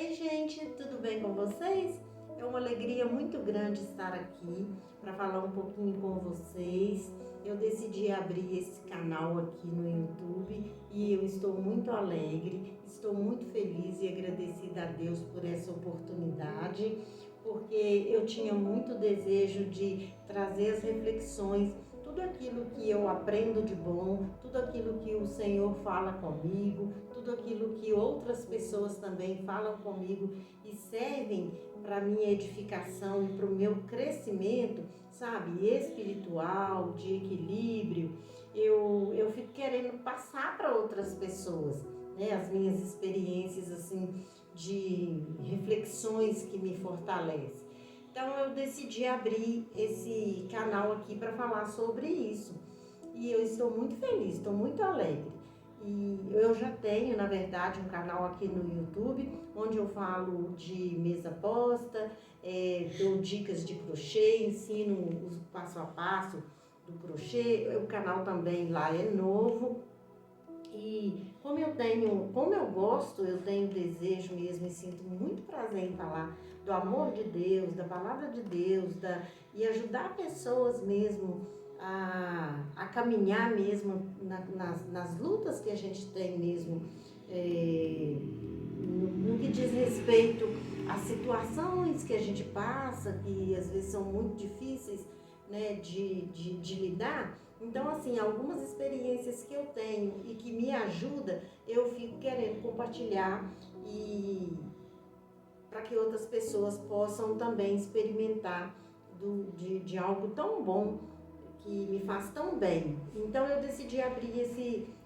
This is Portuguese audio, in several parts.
Ei, gente, tudo bem com vocês? É uma alegria muito grande estar aqui para falar um pouquinho com vocês. Eu decidi abrir esse canal aqui no YouTube e eu estou muito alegre, estou muito feliz e agradecida a Deus por essa oportunidade, porque eu tinha muito desejo de trazer as reflexões, tudo aquilo que eu aprendo de bom, tudo aquilo que o Senhor fala comigo, tudo aquilo que outras pessoas também falam comigo e servem para minha edificação e para o meu crescimento, sabe, espiritual, de equilíbrio, eu fico querendo passar para outras pessoas, né, as minhas experiências assim de reflexões que me fortalecem. Então eu decidi abrir esse canal aqui para falar sobre isso. E eu estou muito feliz, estou muito alegre. E eu já tenho, na verdade, um canal aqui no YouTube, onde eu falo de mesa posta, dou dicas de crochê, ensino o passo a passo do crochê. O canal também lá é novo. E como eu gosto, eu tenho desejo mesmo e sinto muito prazer em falar do amor de Deus, da palavra de Deus, e ajudar pessoas mesmo a caminhar mesmo nas lutas que a gente tem mesmo, no que diz respeito às situações que a gente passa, que às vezes são muito difíceis, né, de lidar. Então, assim, algumas experiências que eu tenho e que me ajudam, eu fico querendo compartilhar e para que outras pessoas possam também experimentar de algo tão bom que me faz tão bem. Então, eu decidi abrir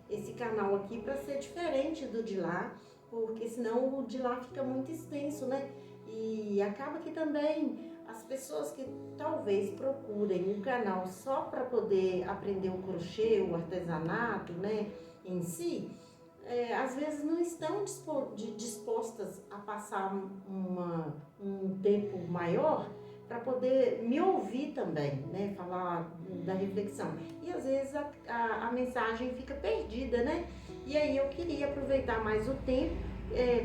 esse canal aqui para ser diferente do de lá, porque senão o de lá fica muito extenso, né? E acaba que também as pessoas que talvez procurem um canal só para poder aprender o crochê, o artesanato, né, em si, às vezes não estão dispostas a passar um tempo maior para poder me ouvir também, né, falar da reflexão. E às vezes a mensagem fica perdida, né? E aí eu queria aproveitar mais o tempo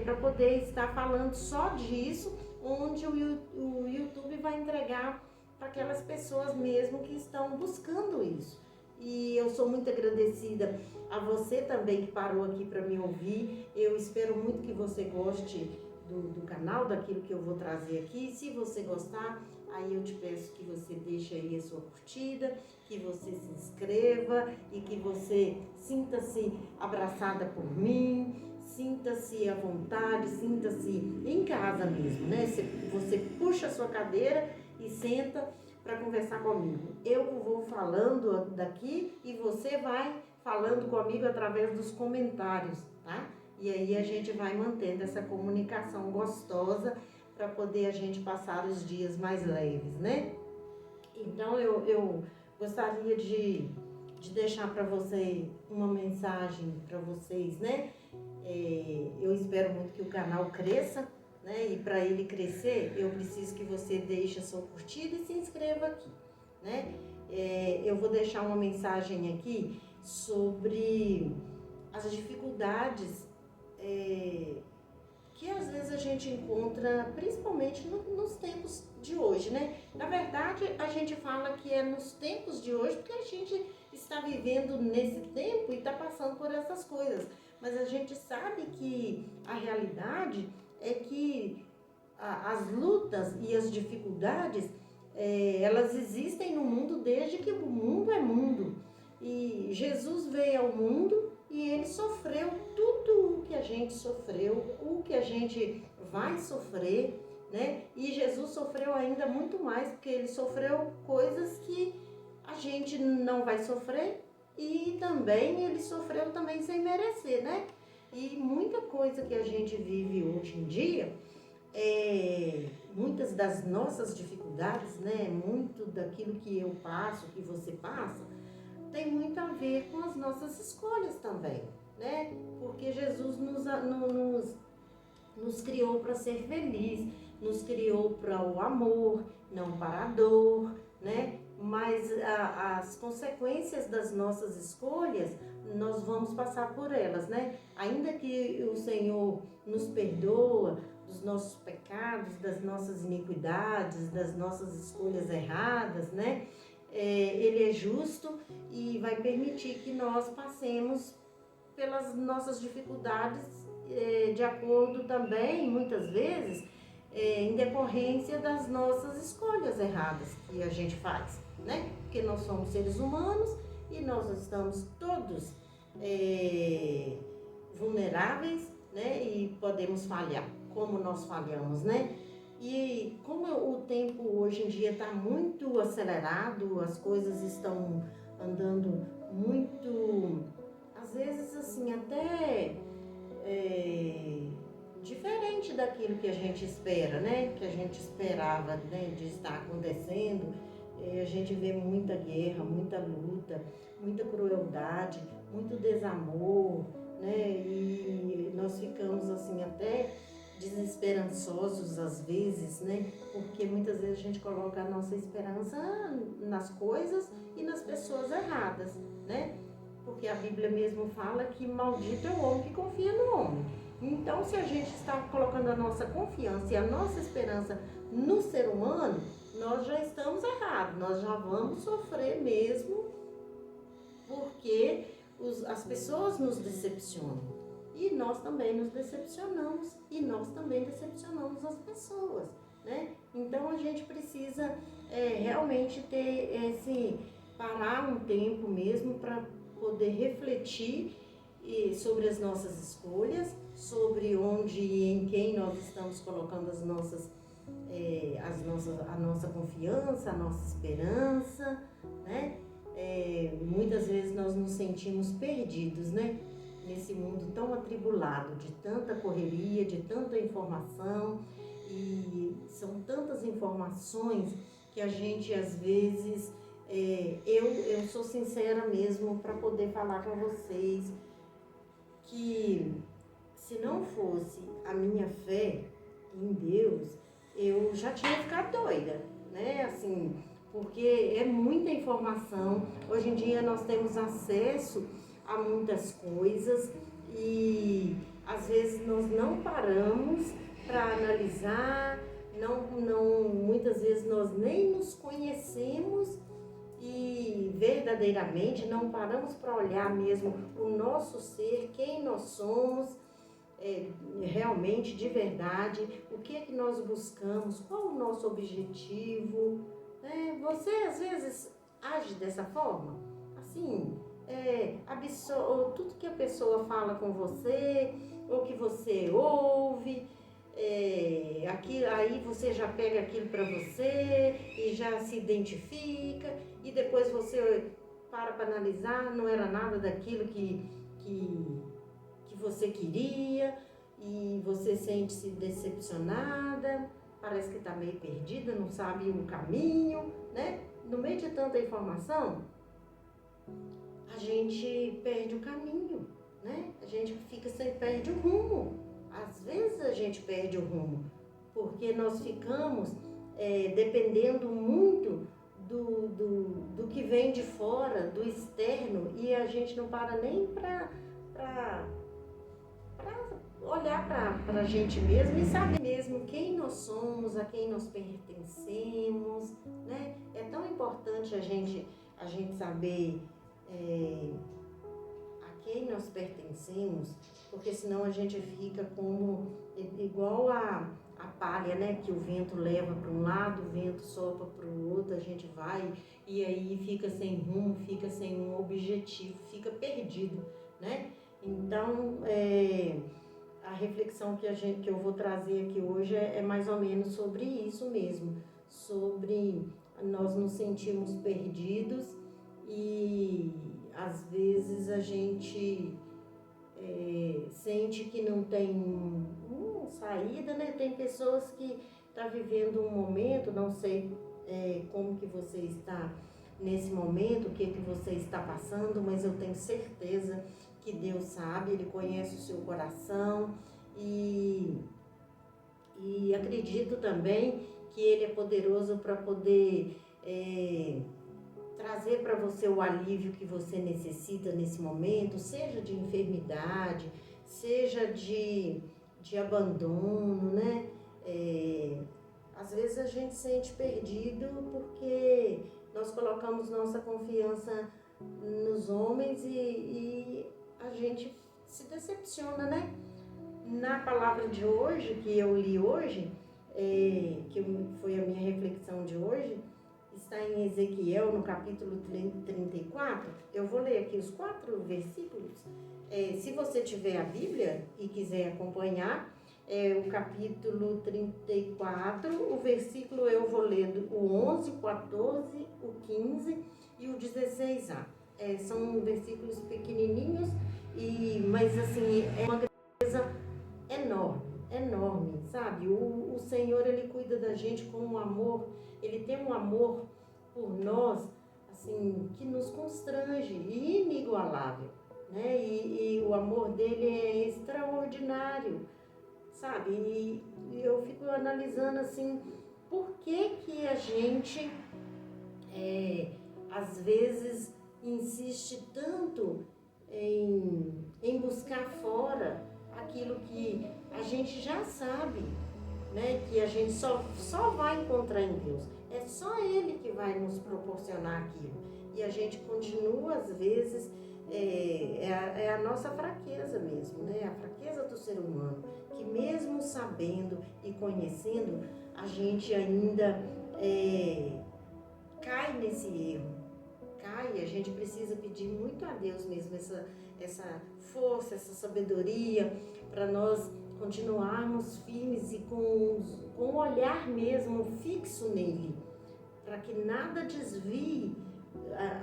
para poder estar falando só disso, onde o YouTube vai entregar para aquelas pessoas mesmo que estão buscando isso. E eu sou muito agradecida a você também que parou aqui para me ouvir. Eu espero muito que você goste do canal, daquilo que eu vou trazer aqui. Se você gostar, aí eu te peço que você deixe aí a sua curtida, que você se inscreva e que você sinta-se abraçada por mim, sinta-se à vontade, sinta-se em casa mesmo, né? Você puxa a sua cadeira e senta para conversar comigo. Eu vou falando daqui e você vai falando comigo através dos comentários, tá? E aí a gente vai mantendo essa comunicação gostosa para poder a gente passar os dias mais leves, né? Então eu gostaria de deixar para você uma mensagem para vocês, né? Eu espero muito que o canal cresça, né? E para ele crescer, eu preciso que você deixe a sua curtida e se inscreva aqui, né? Eu vou deixar uma mensagem aqui sobre as dificuldades que às vezes a gente encontra, principalmente nos tempos de hoje, né? Na verdade, a gente fala que é nos tempos de hoje porque a gente está vivendo nesse tempo e está passando por essas coisas. Mas a gente sabe que a realidade é que as lutas e as dificuldades, elas existem no mundo desde que o mundo é mundo. E Jesus veio ao mundo e ele sofreu tudo o que a gente sofreu, o que a gente vai sofrer, né? E Jesus sofreu ainda muito mais, porque ele sofreu coisas que a gente não vai sofrer e também ele sofreu também sem merecer, né? E muita coisa que a gente vive hoje em dia, muitas das nossas dificuldades, né? Muito daquilo que eu passo, que você passa, tem muito a ver com as nossas escolhas também, né? Porque Jesus nos criou para ser feliz, nos criou para o amor, não para a dor, né? Mas as consequências das nossas escolhas, nós vamos passar por elas, né? Ainda que o Senhor nos perdoa dos dos nossos pecados, das nossas iniquidades, das nossas escolhas erradas, né? Ele é justo e vai permitir que nós passemos pelas nossas dificuldades, de acordo também, muitas vezes, em decorrência das nossas escolhas erradas que a gente faz, né? Porque nós somos seres humanos e nós estamos todos vulneráveis, né? E podemos falhar, como nós falhamos, né? E como o tempo hoje em dia está muito acelerado, as coisas estão andando muito, às vezes assim, até diferente daquilo que a gente espera, né? Que a gente esperava, né, de estar acontecendo. A gente vê muita guerra, muita luta, muita crueldade, muito desamor, né? E nós ficamos assim até desesperançosos às vezes, né? Porque muitas vezes a gente coloca a nossa esperança nas coisas e nas pessoas erradas, né? Porque a Bíblia mesmo fala que maldito é o homem que confia no homem. Então, se a gente está colocando a nossa confiança e a nossa esperança no ser humano, nós já estamos errados, nós já vamos sofrer mesmo, porque as pessoas nos decepcionam. E nós também nos decepcionamos, e nós também decepcionamos as pessoas, né? Então, a gente precisa realmente ter parar um tempo mesmo para poder refletir sobre as nossas escolhas, sobre onde e em quem nós estamos colocando a nossa confiança, a nossa esperança, né? Muitas vezes nós nos sentimos perdidos, né? Nesse mundo tão atribulado, de tanta correria, de tanta informação, e são tantas informações que a gente às vezes, eu sou sincera mesmo para poder falar com vocês que se não fosse a minha fé em Deus, eu já tinha ficado doida, né? Assim, porque é muita informação. Hoje em dia nós temos acesso a muitas coisas e às vezes nós não paramos para analisar, muitas vezes nós nem nos conhecemos e verdadeiramente não paramos para olhar mesmo o nosso ser, quem nós somos, realmente, de verdade, o que é que nós buscamos, qual o nosso objetivo. Você às vezes age dessa forma, assim, tudo que a pessoa fala com você, ou que você ouve, aí você já pega aquilo para você e já se identifica, e depois você para analisar, não era nada daquilo que você queria, e você sente-se decepcionada, parece que está meio perdida, não sabe o caminho, né? No meio de tanta informação, a gente perde o caminho, né? A gente perde o rumo. Às vezes a gente perde o rumo, porque nós ficamos dependendo muito do que vem de fora, do externo, e a gente não para nem para olhar para a gente mesmo e saber mesmo quem nós somos, a quem nós pertencemos, né? É tão importante a gente saber a quem nós pertencemos, porque senão a gente fica como igual a palha, né? Que o vento leva para um lado, o vento sopra para o outro, a gente vai e aí fica sem rumo, fica sem um objetivo, fica perdido, né? Então, a reflexão que eu vou trazer aqui hoje é mais ou menos sobre isso mesmo, sobre nós nos sentirmos perdidos e às vezes a gente sente que não tem saída, né? Tem pessoas que estão vivendo um momento, não sei como que você está nesse momento, o que você está passando, mas eu tenho certeza que Deus sabe, Ele conhece o seu coração e acredito também que Ele é poderoso para poder trazer para você o alívio que você necessita nesse momento, seja de enfermidade, seja de abandono, né? gente sente perdido porque nós colocamos nossa confiança nos homens e a gente se decepciona, né? Na palavra de hoje, que eu li hoje, foi a minha reflexão de hoje, está em Ezequiel, no capítulo 34. Eu vou ler aqui os 4 versículos. Se você tiver a Bíblia e quiser acompanhar, o capítulo 34, o versículo eu vou ler o 11, o 14, o 15 e o 16a. São versículos pequenininhos, mas assim, é uma grandeza enorme, enorme, sabe? O Senhor, Ele cuida da gente com um amor, Ele tem um amor por nós, assim, que nos constrange e inigualável, né? E o amor dele é extraordinário, sabe? E eu fico analisando, assim, por que a gente, às vezes, insiste tanto em buscar fora aquilo que a gente já sabe, né? Que a gente só vai encontrar em Deus. É só Ele que vai nos proporcionar aquilo. E a gente continua, às vezes, é a nossa fraqueza mesmo, né? A fraqueza do ser humano, que mesmo sabendo e conhecendo, a gente ainda cai nesse erro. Cai, a gente precisa pedir muito a Deus mesmo essa força, essa sabedoria, para nós continuarmos firmes e com um olhar mesmo fixo nele, para que nada desvie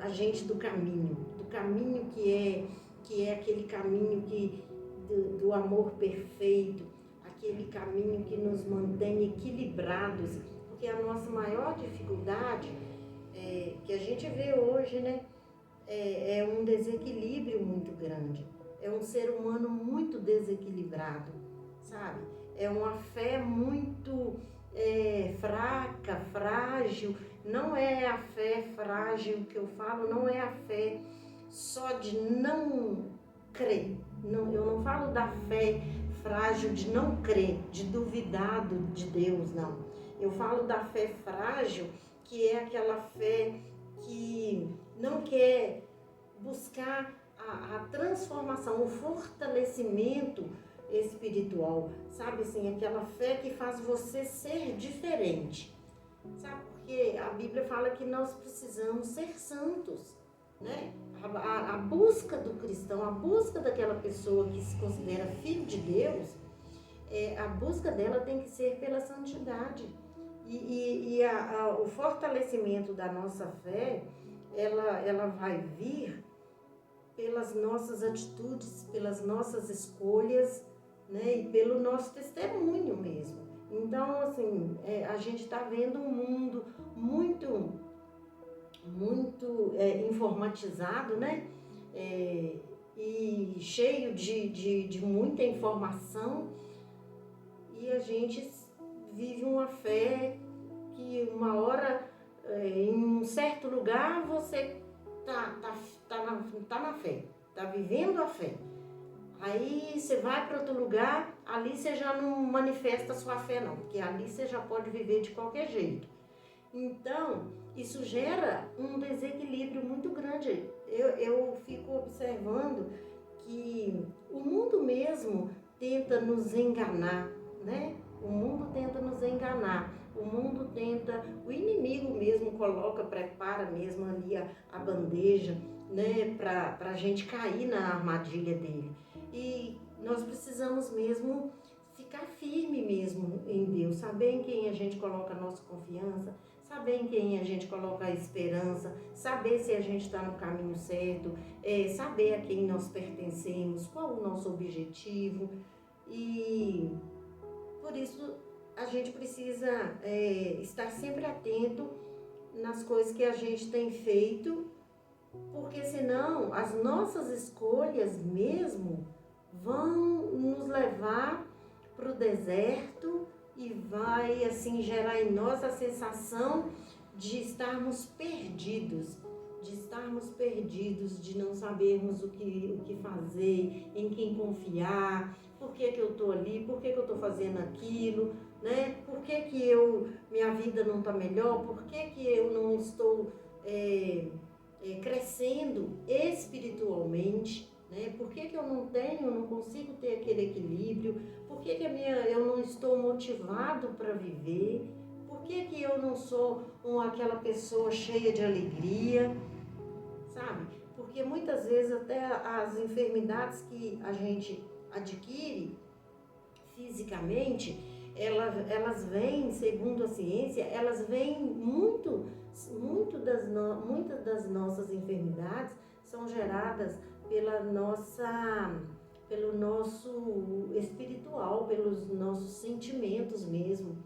a gente do caminho que é aquele caminho do amor perfeito, aquele caminho que nos mantém equilibrados, porque a nossa maior dificuldade que a gente vê hoje, né, é um desequilíbrio muito grande, é um ser humano muito desequilibrado, sabe? É uma fé muito fraca, frágil. Não é a fé frágil que eu falo, não é a fé só de não crer. Não, eu não falo da fé frágil de não crer, de duvidar de Deus, não. Eu falo da fé frágil, que é aquela fé que não quer buscar a transformação, o fortalecimento espiritual, sabe assim, aquela fé que faz você ser diferente, sabe? Porque a Bíblia fala que nós precisamos ser santos, né? A busca do cristão, a busca daquela pessoa que se considera filho de Deus, a busca dela tem que ser pela santidade. O fortalecimento da nossa fé, ela vai vir pelas nossas atitudes, pelas nossas escolhas, né? E pelo nosso testemunho mesmo. Então, assim, a gente está vendo um mundo muito informatizado, né? E cheio de muita informação, e a gente vive uma fé que uma hora, em um certo lugar, você tá na fé, tá vivendo a fé. Aí você vai para outro lugar, ali você já não manifesta a sua fé não, porque ali você já pode viver de qualquer jeito. Então, isso gera um desequilíbrio muito grande. Eu fico observando que o mundo mesmo tenta nos enganar, né? O mundo tenta nos enganar. O inimigo mesmo prepara mesmo ali a bandeja, né? Para a gente cair na armadilha dele. E nós precisamos mesmo ficar firme mesmo em Deus, saber em quem a gente coloca a nossa confiança, saber em quem a gente coloca a esperança, saber se a gente está no caminho certo, saber a quem nós pertencemos, qual o nosso objetivo. E por isso a gente precisa estar sempre atento nas coisas que a gente tem feito, porque senão as nossas escolhas mesmo vão nos levar para o deserto e vai assim gerar em nós a sensação de estarmos perdidos, de estarmos perdidos, de não sabermos o que fazer, em quem confiar, por que eu estou ali, por que eu estou fazendo aquilo, né? Por que minha vida não está melhor, por que eu não estou crescendo espiritualmente, né? Por que eu não consigo ter aquele equilíbrio, por que eu não estou motivado para viver, por que eu não sou aquela pessoa cheia de alegria, sabe? Porque muitas vezes até as enfermidades que a gente adquire fisicamente, elas vêm, segundo a ciência, elas vêm muitas das nossas enfermidades são geradas pelo nosso espiritual, pelos nossos sentimentos mesmo.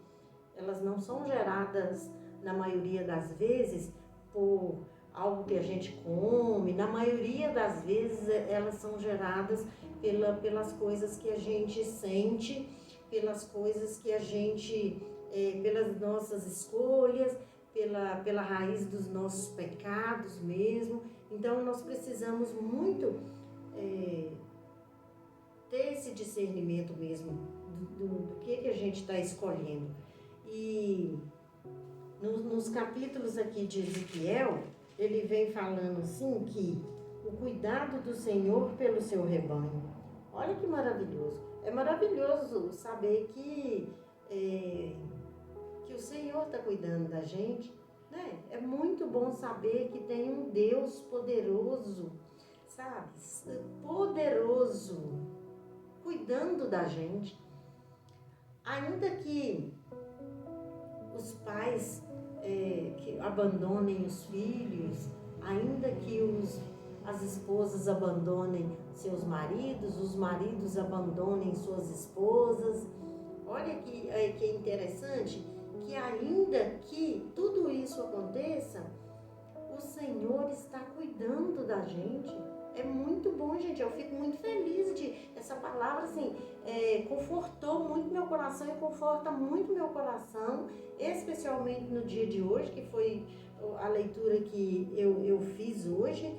Elas não são geradas, na maioria das vezes, por algo que a gente come. Na maioria das vezes, elas são geradas pelas coisas que a gente sente, pelas coisas que a gente, pelas nossas escolhas, pela raiz dos nossos pecados mesmo. Então, nós precisamos muito ter esse discernimento mesmo do que a gente está escolhendo. E nos capítulos aqui de Ezequiel, ele vem falando assim que o cuidado do Senhor pelo seu rebanho. Olha que maravilhoso. É maravilhoso saber que o Senhor está cuidando da gente, né? É muito bom saber que tem um Deus poderoso, sabe? Poderoso, cuidando da gente. Ainda que os pais que abandonem os filhos, ainda que as esposas abandonem seus maridos, os maridos abandonem suas esposas. Olha que é interessante, que ainda que tudo isso aconteça, o Senhor está cuidando da gente. É muito bom, gente. Eu fico muito feliz essa palavra, assim, confortou muito meu coração e conforta muito meu coração, especialmente no dia de hoje, que foi a leitura que eu fiz hoje.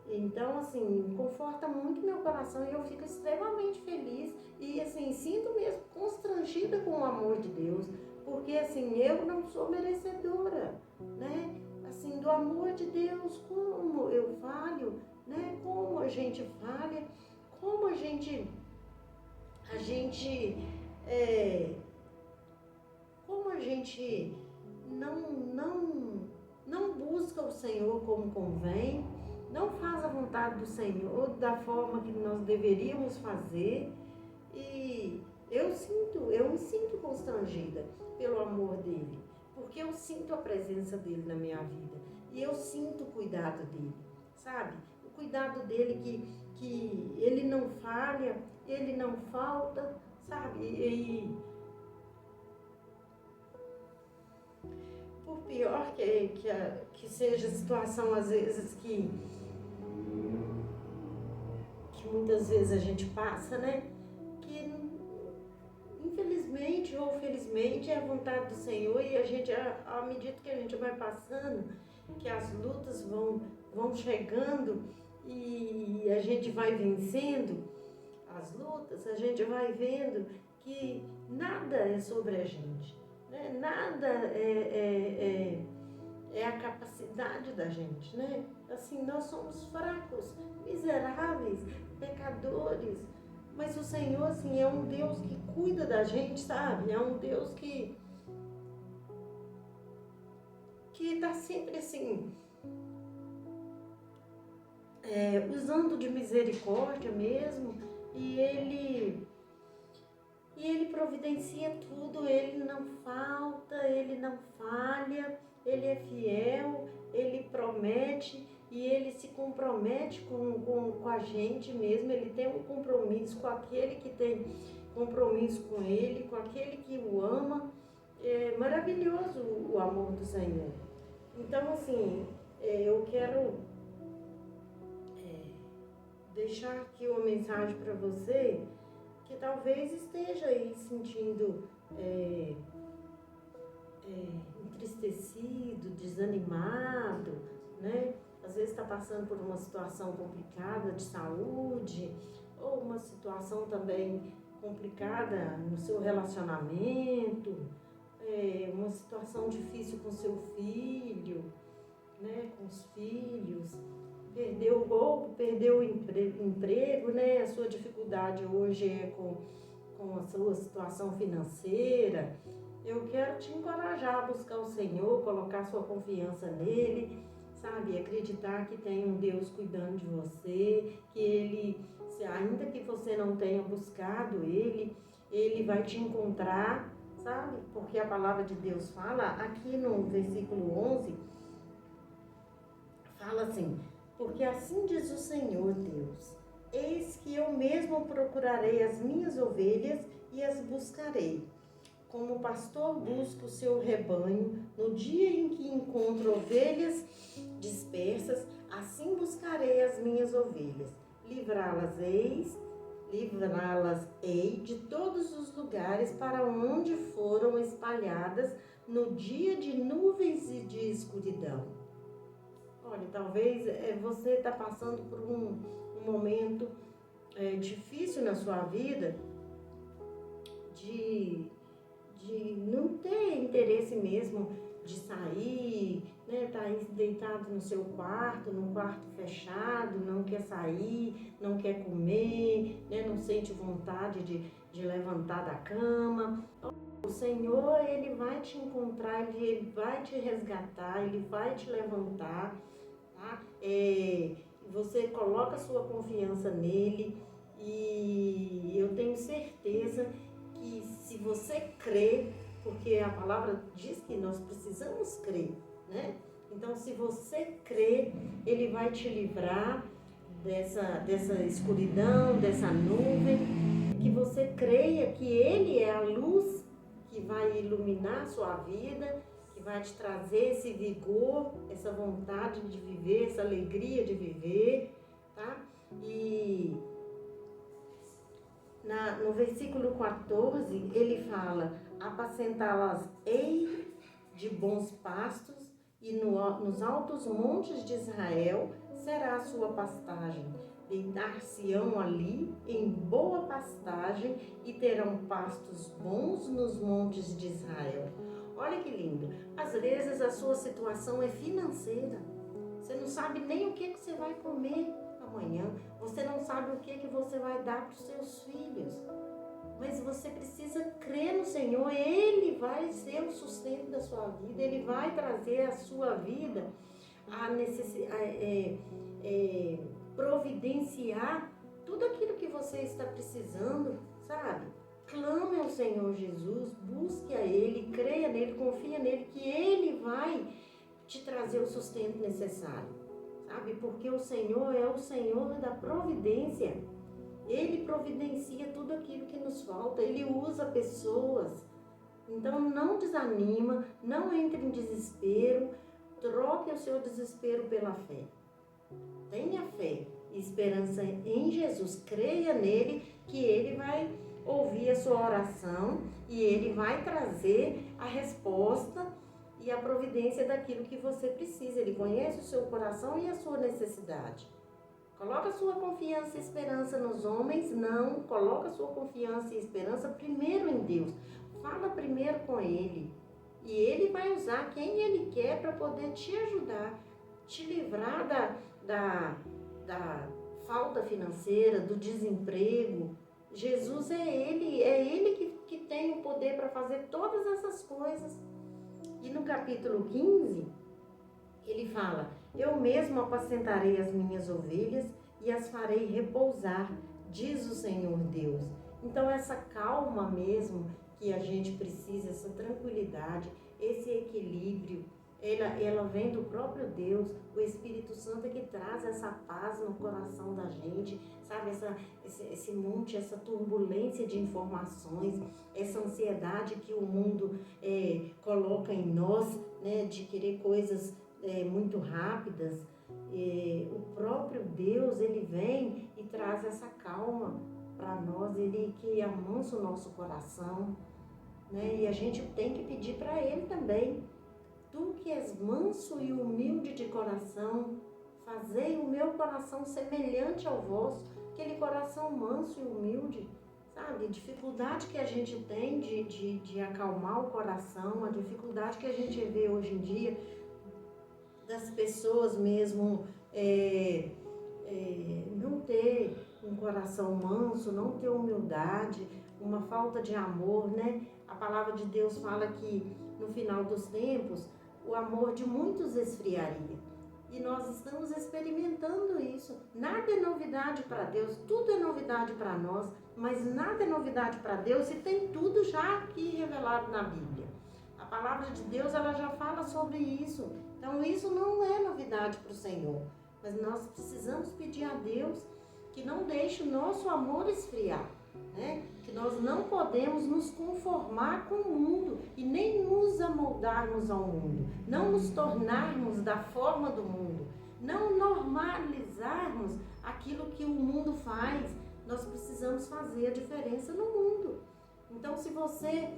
Então, assim, conforta muito meu coração e eu fico extremamente feliz e, assim, sinto mesmo constrangida com o amor de Deus, porque, assim, eu não sou merecedora, né? Assim, do amor de Deus, como eu falho, né? Como a gente falha, como a gente não busca o Senhor como convém, não faz a vontade do Senhor da forma que nós deveríamos fazer. E eu me sinto constrangida pelo amor dele, porque eu sinto a presença dele na minha vida e eu sinto o cuidado dele, sabe? O cuidado dele que ele não falha, ele não falta, sabe? E por pior que seja a situação, às vezes, que muitas vezes a gente passa, né? Que infelizmente ou felizmente é a vontade do Senhor e a gente, à medida que a gente vai passando, que as lutas vão chegando e a gente vai vencendo as lutas, a gente vai vendo que nada é sobre a gente, né? Nada é a capacidade da gente, né? Assim, nós somos fracos, miseráveis, pecadores, mas o Senhor, assim, é um Deus que cuida da gente, sabe? É um Deus que está sempre, assim, usando de misericórdia mesmo, e ele providencia tudo, ele não falta, ele não falha, ele é fiel, ele promete e ele se compromete com a gente mesmo, ele tem um compromisso com aquele que tem compromisso com ele, com aquele que o ama. É maravilhoso o amor do Senhor. Então, assim, eu quero deixar aqui uma mensagem para você que talvez esteja aí sentindo entristecido, desanimado, né? Às vezes está passando por uma situação complicada de saúde, ou uma situação também complicada no seu relacionamento, uma situação difícil com seu filho, né? Com os filhos, perdeu o emprego, né? A sua dificuldade hoje é com a sua situação financeira. Eu quero te encorajar a buscar o Senhor, colocar sua confiança nele, sabe? Acreditar que tem um Deus cuidando de você, que Ele, ainda que você não tenha buscado Ele vai te encontrar, sabe? Porque a palavra de Deus fala, aqui no versículo 11, fala assim: porque assim diz o Senhor Deus, eis que eu mesmo procurarei as minhas ovelhas e as buscarei. Como o pastor busca o seu rebanho no dia em que encontra ovelhas dispersas, assim buscarei as minhas ovelhas. Livrá-las-ei de todos os lugares para onde foram espalhadas no dia de nuvens e de escuridão. Olha, talvez você está passando por um momento difícil na sua vida de não ter interesse mesmo de sair, né? Tá aí deitado no seu quarto, num quarto fechado, não quer sair, não quer comer, né? Não sente vontade de levantar da cama. O Senhor, Ele vai te encontrar, Ele vai te resgatar, Ele vai te levantar, tá? Você coloca a sua confiança nele e eu tenho certeza que se você crê, porque a palavra diz que nós precisamos crer, né? Então, se você crê, Ele vai te livrar dessa escuridão, dessa nuvem, que você creia que Ele é a luz que vai iluminar a sua vida, que vai te trazer esse vigor, essa vontade de viver, essa alegria de viver, tá? E no versículo 14, ele fala: apacentá-las-ei de bons pastos, e nos altos montes de Israel será a sua pastagem. Deitar-se-ão ali em boa pastagem e terão pastos bons nos montes de Israel. Olha que lindo. Às vezes a sua situação é financeira. Você não sabe nem o que você vai comer amanhã. Você não sabe o que você vai dar para os seus filhos. Mas você precisa crer no Senhor. Ele vai ser o sustento da sua vida. Ele vai trazer à sua vida providenciar tudo aquilo que você está precisando, sabe? Clame ao Senhor Jesus, busque a Ele, creia nele, confia nele, que Ele vai te trazer o sustento necessário, sabe? Porque o Senhor é o Senhor da providência. Ele providencia tudo aquilo que nos falta, Ele usa pessoas. Então não desanima, não entre em desespero, troque o seu desespero pela fé. Tenha fé e esperança em Jesus, creia nele, que Ele vai ouvir a sua oração e Ele vai trazer a resposta e a providência daquilo que você precisa. Ele conhece o seu coração e a sua necessidade. Coloca a sua confiança e esperança nos homens? Não. Coloca a sua confiança e esperança primeiro em Deus. Fala primeiro com Ele. E Ele vai usar quem Ele quer para poder te ajudar, te livrar da falta financeira, do desemprego. Jesus é Ele que tem o poder para fazer todas essas coisas. E no capítulo 15, ele fala: eu mesmo apacentarei as minhas ovelhas e as farei repousar, diz o Senhor Deus. Então essa calma mesmo que a gente precisa, essa tranquilidade, esse equilíbrio, ela vem do próprio Deus. O Espírito Santo é que traz essa paz no coração da gente, sabe? Esse monte, essa turbulência de informações, essa ansiedade que o mundo coloca em nós, né? De querer coisas muito rápidas. O próprio Deus, Ele vem e traz essa calma para nós, Ele que amansa o nosso coração. né? E a gente tem que pedir para Ele também. Tu que és manso e humilde de coração, fazei o meu coração semelhante ao vosso. Aquele coração manso e humilde, sabe? A dificuldade que a gente tem de acalmar o coração, a dificuldade que a gente vê hoje em dia das pessoas mesmo não ter um coração manso, não ter humildade, uma falta de amor, né? A palavra de Deus fala que no final dos tempos o amor de muitos esfriaria. E nós estamos experimentando isso. Nada é novidade para Deus, tudo é novidade para nós, mas nada é novidade para Deus e tem tudo já aqui revelado na Bíblia. A palavra de Deus, ela já fala sobre isso. Então isso não é novidade para o Senhor, mas nós precisamos pedir a Deus que não deixe o nosso amor esfriar, né? Que nós não podemos nos conformar com o mundo e nem nos amoldarmos ao mundo, não nos tornarmos da forma do mundo, não normalizarmos aquilo que o mundo faz. Nós precisamos fazer a diferença no mundo. Então, se você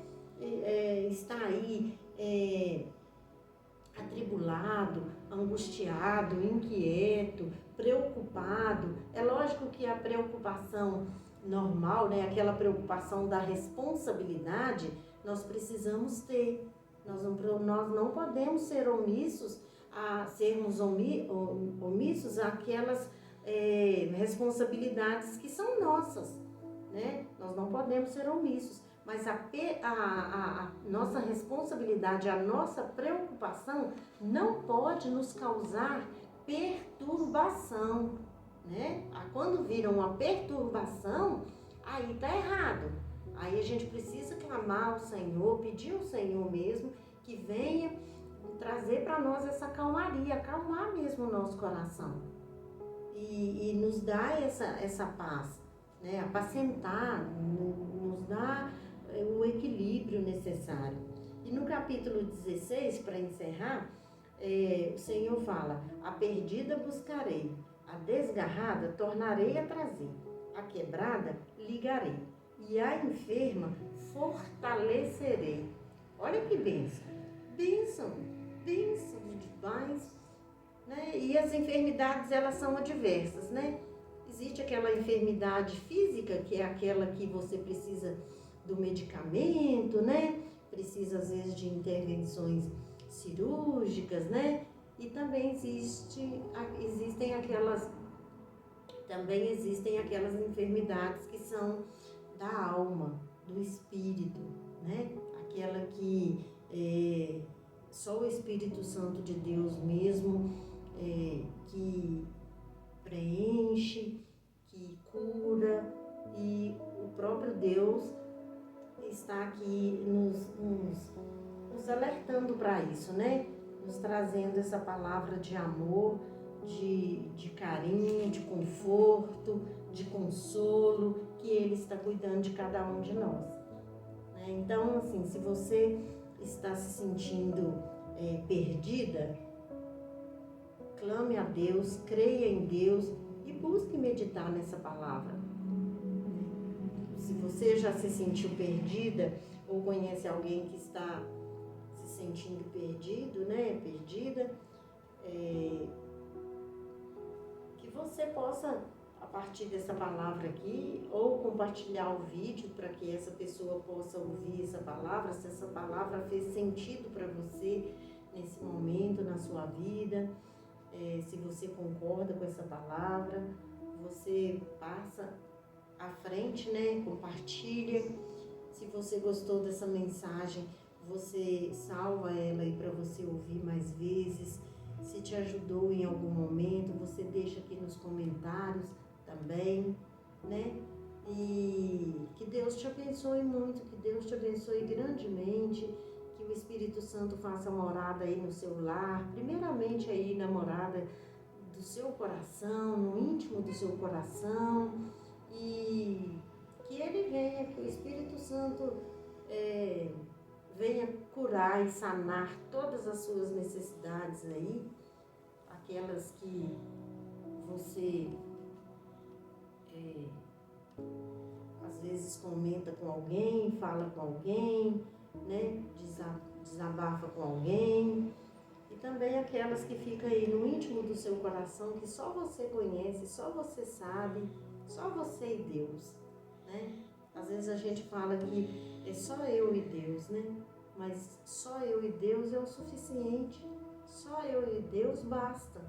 está aí atribulado, angustiado, inquieto, preocupado, é lógico que a preocupação normal, né, aquela preocupação da responsabilidade, nós precisamos ter. Nós não podemos ser omissos omissos àquelas responsabilidades que são nossas, né? Nós não podemos ser omissos. Mas a nossa responsabilidade, a nossa preocupação não pode nos causar perturbação, né? Quando vira uma perturbação, aí tá errado. Aí a gente precisa clamar ao Senhor, pedir ao Senhor mesmo que venha trazer para nós essa calmaria, acalmar mesmo o nosso coração e nos dar essa paz, né? Apacentar, nos dar o equilíbrio necessário. E no capítulo 16, para encerrar, o Senhor fala: a perdida buscarei, a desgarrada tornarei a trazer, a quebrada ligarei, e a enferma fortalecerei. Olha que bênção, bênção, bênção demais, né? E as enfermidades, elas são adversas, né? Existe aquela enfermidade física, que é aquela que você precisa do medicamento, né? Precisa às vezes de intervenções cirúrgicas, né? E também existem aquelas enfermidades que são da alma, do espírito, né? Aquela que só o Espírito Santo de Deus mesmo que preenche, que cura, e o próprio Deus está aqui nos alertando para isso, né? Nos trazendo essa palavra de amor, de carinho, de conforto, de consolo, que Ele está cuidando de cada um de nós, né? Então, assim, se você está se sentindo perdida, clame a Deus, creia em Deus e busque meditar nessa palavra. Se você já se sentiu perdida ou conhece alguém que está se sentindo perdido, né, perdida, que você possa, a partir dessa palavra aqui, ou compartilhar o vídeo para que essa pessoa possa ouvir essa palavra, se essa palavra fez sentido para você nesse momento, na sua vida. Se você concorda com essa palavra, você passa à frente, né? Compartilha. Se você gostou dessa mensagem, você salva ela aí para você ouvir mais vezes. Se te ajudou em algum momento, você deixa aqui nos comentários também, né? E que Deus te abençoe muito, que Deus te abençoe grandemente, que o Espírito Santo faça morada aí no seu lar, primeiramente aí na morada do seu coração, no íntimo do seu coração, e que Ele venha, que o Espírito Santo venha curar e sanar todas as suas necessidades aí, aquelas que você às vezes comenta com alguém, fala com alguém, né, desabafa com alguém. E também aquelas que ficam aí no íntimo do seu coração, que só você conhece, só você sabe, só você e Deus, né? Às vezes a gente fala que é só eu e Deus, né? Mas só eu e Deus é o suficiente. Só eu e Deus basta.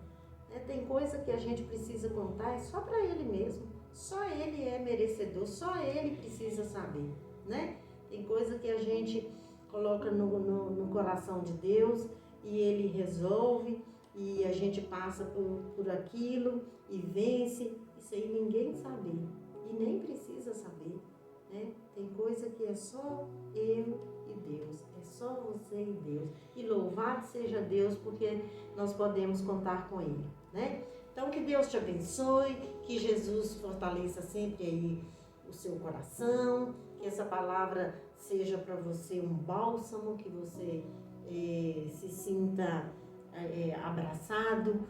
Né? Tem coisa que a gente precisa contar, é só para Ele mesmo. Só Ele é merecedor, só Ele precisa saber, né? Tem coisa que a gente coloca no coração de Deus e Ele resolve e a gente passa por aquilo e vence. Isso aí ninguém sabe e nem precisa saber, né? Tem coisa que é só eu e Deus, é só você e Deus. E louvado seja Deus porque nós podemos contar com Ele, né? Então que Deus te abençoe, que Jesus fortaleça sempre aí o seu coração, que essa palavra seja para você um bálsamo, que você se sinta abraçado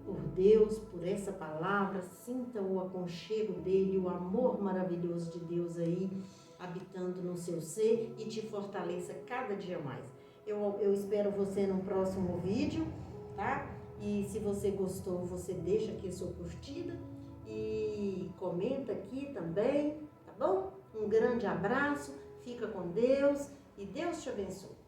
por Deus, por essa palavra, sinta o aconchego dele, o amor maravilhoso de Deus aí, habitando no seu ser e te fortaleça cada dia mais. Eu espero você no próximo vídeo, tá? E se você gostou, você deixa aqui a sua curtida e comenta aqui também, tá bom? Um grande abraço, fica com Deus e Deus te abençoe.